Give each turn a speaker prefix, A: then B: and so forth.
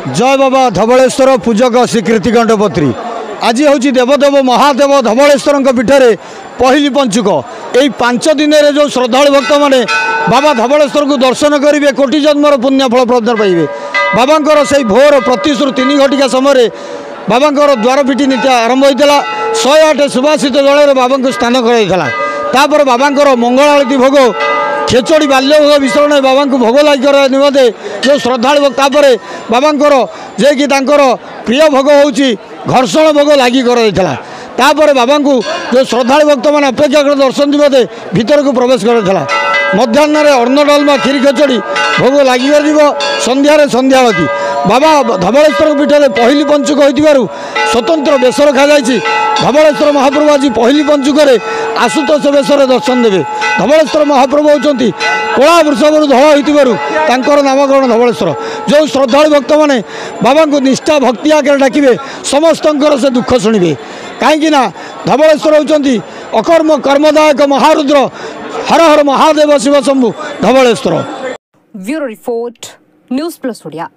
A: जय बाबा धवलेश्वर पूजक श्रीकीर्ति गंडपत्री आज हूँ देवदेव महादेव धवलेश्वर पीठे पहली पंचुक यही 5 दिन जो श्रद्धालु भक्त मैंने बाबा धवलेश्वर को दर्शन करेंगे कोटि जन्मर पुण्यफल प्रदान पाइबे। बाबा से भोर प्रतिश्रु 3 घटिका समय बाबा द्वार फिटी नीति आरंभ होता 108 सुभाषित जल बाबा को स्नान कर बाबा मंगल आरती भोग खेचड़ी बाल्य भोग विसरण बाबा को भोग लगे निमते जो श्रद्धालु भक्त बाबा जे कि प्रिय भोग हूँ घर्षण भोग लगी कर बाबा को जो श्रद्धालु भक्त मैंने अपेक्षा कर दर्शन निमते भीतर को प्रवेश कर मध्याह्न अन्न डालमा खीरी खेचड़ी भोग लगी संध्यारे संध्यावती बाबा धवलेश्वर पीठ में पहली पंचुक हो स्वतंत्र बेश रखा धवलेश्वर महाप्रभु आज पहली पंचुक आशुतोष बेश दर्शन देवे। धवलेश्वर महाप्रभु होती कला वृषभ धल होकर नामकरण धवलेश्वर जो श्रद्धालु भक्त मैंने बाबा को निष्ठा भक्ति आगे डाकिबे समस्त से दुख शुणे कहीं धवलेश्वर होती अकर्म कर्मदायक महारुद्र हर हर Mahadev Shiva Shambhu Dhabaleswar.
B: Bureau report news plus Odia.